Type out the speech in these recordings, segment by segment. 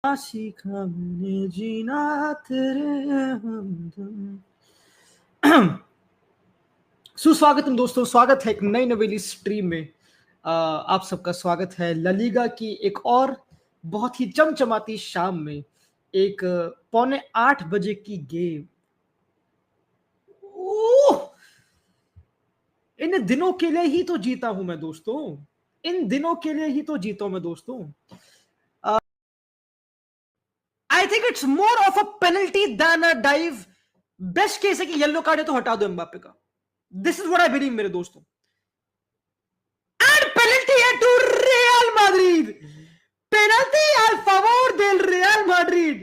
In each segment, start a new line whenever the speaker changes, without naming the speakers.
सीखा मैंने जीना तेरे हमदम। सुस्वागतम दोस्तों, स्वागत है एक नई नवेली स्ट्रीम में। आप सबका स्वागत है ललीगा की एक और बहुत ही चमचमाती शाम में। एक 7:45 की गेम। इन दिनों के लिए ही तो जीता हूं मैं दोस्तों, इन दिनों के लिए ही तो जीता हूं मैं दोस्तों। I think it's more of a penalty than a dive. Best case है कि येलो कार्ड है तो हटा दो एम्बापे का। This is what I believe मेरे दोस्तों। एंड पेनल्टी है to Real Madrid, penalty al favor del Real Madrid।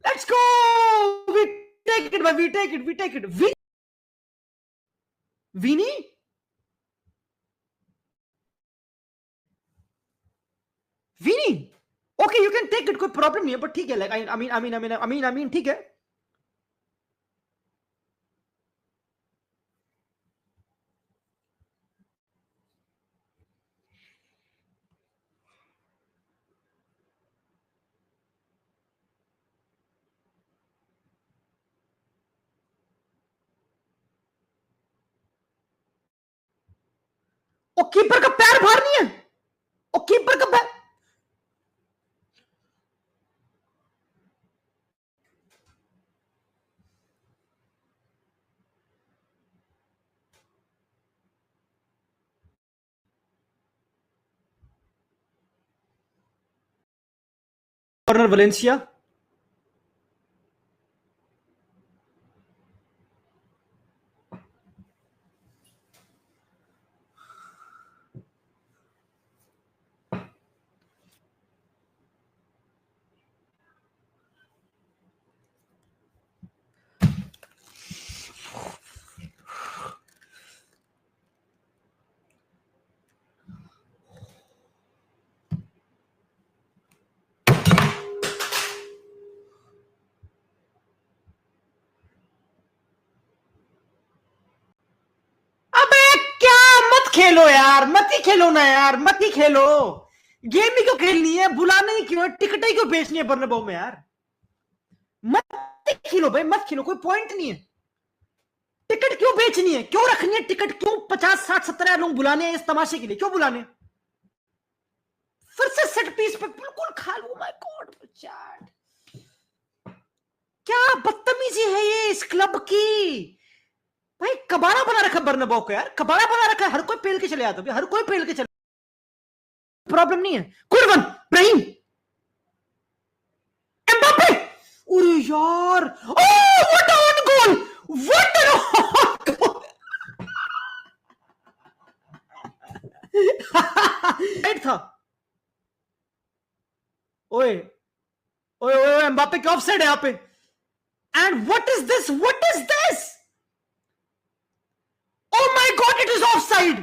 Let's go, we take it, we take it, we take it। Vini Vini okay, you can take it, कोई problem नहीं है, but ठीक है, like I mean ठीक है। ओ keeper का पैर बाहर नहीं है, ओ कीपर का पैर। Corner Valencia. अबे क्या, मत खेलो यार, मत ही खेलो ना यार, मत ही खेलो। गेम ही क्यों खेलनी है, बुलाना ही क्यों है, टिकट ही क्यों बेचनी है बर्नबाउ में यार। मत ही खेलो भाई, मत खेलो, कोई पॉइंट नहीं है। टिकट क्यों बेचनी है, क्यों रखनी है टिकट, क्यों 50 60 70 लोग बुलाने हैं इस तमाशे के लिए, क्यों बुलाने? फिर से सेट पीस पे बिल्कुल खा लो। माय गॉड चैट, क्या बदतमीजी है ये इस क्लब की। भाई कबाड़ा बना रखा बर्नबाउ को यार, कबाड़ा बना रखा है। हर कोई पेल के चले आता है, हर कोई पेल के चले, प्रॉब्लम नहीं है। कुर्बन ब्राहिम, एम्बापे, अरे यार, oh what on goal, what an on right था। ओए ओए ओए, एम्बापे के ऑफसाइड है यहाँ पे। And what is this, what is this, oh my god, it is offside,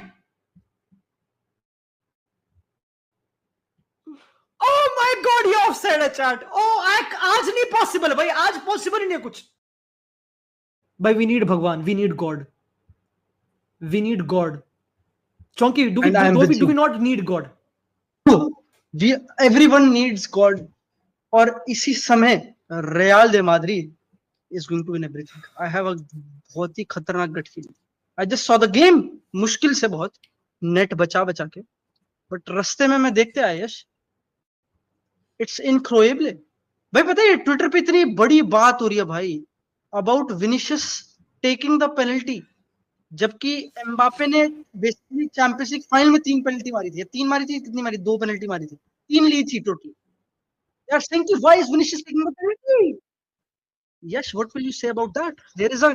oh my god, ये offside है चैट। आज नहीं पॉसिबल भाई, आज पॉसिबल ही नहीं कुछ भाई। वी नीड भगवान, we need God, we need God. चौंकी, do we not need God?
We everyone needs God. और इसी समय Real de Madrid is going to win everything. I have a बहुत ही खतरनाक gut feeling. I just saw the game, मुश्किल से बहुत नेट बचा के, बट रास्ते में मैं देखते आया यश, इट्स इनक्रोएबल। भाई पता है ट्विटर पे इतनी बड़ी बात हो रही है भाई about Vinicius taking the penalty, जबकि एम्बापे ने बेसिकली चैंपियंस लीग फाइनल में 3 पेनल्टी मारी थी, 3 मारी थी, कितनी मारी, 2 पेनल्टी मारी थी, 3 ली थी total. They are saying why is Vinicius taking the penalty? Yes, what will you say about that? There is a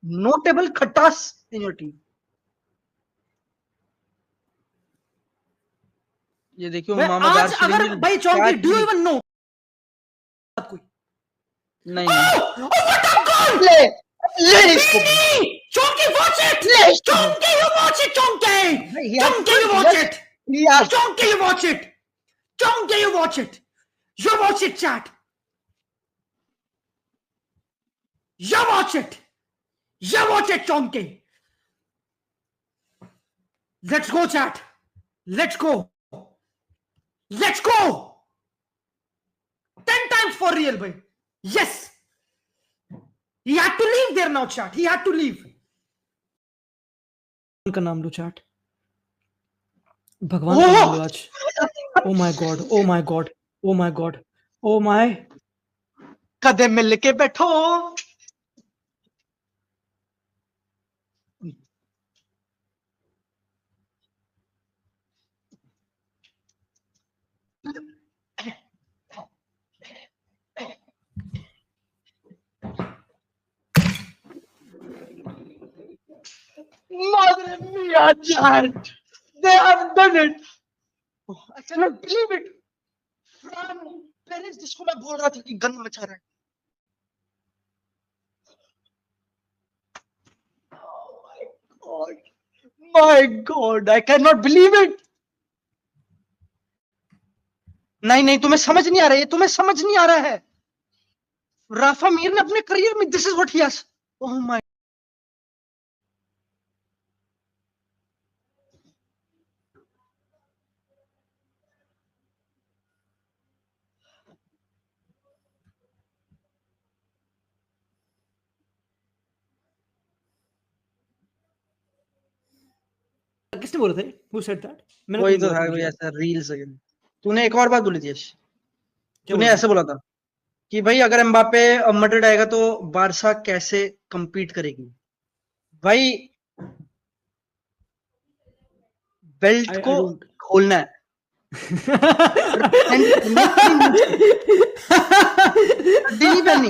notable khatas in your team. ये देखियो मामा
आज अगर भाई चौंकी, डू यू इवन नो कोई
नहीं व्हाट अ गोल, ले इसको
चौंकी, वॉच इट, चौंकी यू वॉच इट, चौंकी यू वॉच इट, चौंकी यू वॉच इट, चौंकी you watch it, you watch it chat, you watch it, Yeah, watch it, Chonke. Let's go, chat. Let's go. Let's go. 10 times for real, boy. Yes. He had to leave there now, chat. He had to leave. का नाम लो chat. भगवान का नाम लो आज. Oh my God. Oh my God. Oh my God. Oh my.
कदे मिल के बैठो. Madre mia, chat. They have done it. Oh, I cannot believe it. Fran Perez, जिसको मैं बोल रहा था कि गन मचा रहा है. Oh my God, I cannot believe it. नहीं तुम्हें समझ नहीं आ रहा है. तुम्हें समझ नहीं आ रहा है. राफा मीर ने अपने करियर में this is what he has. Oh my.
किसने बोला था? Who said that? मैंने
वही
तो
तो
बोला
था
था
भाई,
मुझे.
ऐसा रील्स अगेन. तूने एक और बात बोली थी यश.
क्या
तूने
बोला?
ऐसे बोला था कि भाई अगर एम्बापे मैड्रिड आएगा तो बारसा कैसे compete करेगी. भाई बेल्ट
I
को
don't.
खोलना है. नहीं पहननी.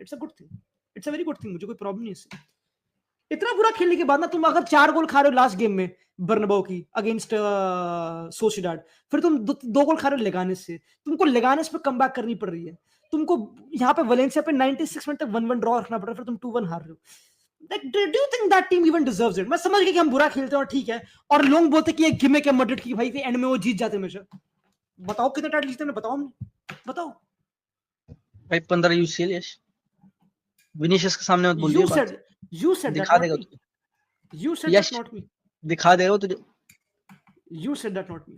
It's a good thing. It's a very good thing. मुझे कोई प्रॉब्लम नहीं है इससे. इतना बुरा खेलने के बाद ना तुम अगर 4 गोल खा रहे हो लास्ट गेम में बर्नबाओ की अगेंस्ट सोसिएडाड, फिर तुम 2 गोल खा रहे हो लेगानेस से. तुमको लेगानेस पे कमबैक करनी पड़ रही है. तुमको यहाँ पे वलेंसिया पे 96 मिनट तक 1-1 ड्रॉ रखना पड़ रहा है, फिर तुम 2-1 हार रहे हो. Do you think that team even deserves it? मैं समझ गया कि हम बुरा खेलते हैं और ठीक है, और लोग बोलते कि ये गिमिक है मैड्रिड की, भाई एंड में वो जीत जाते हमेशा. बताओ कितने टाइटल जीते, बताओ हमने, बताओ.
भाई 15 यूसीएल यश. विनीशियस के सामने मत बोल दियो बात.
You said that,
दिखा
not
देगा
me.
तुझे.
You said
Yash
that, not me.
दिखा देगा तुझे.
You said that, not me.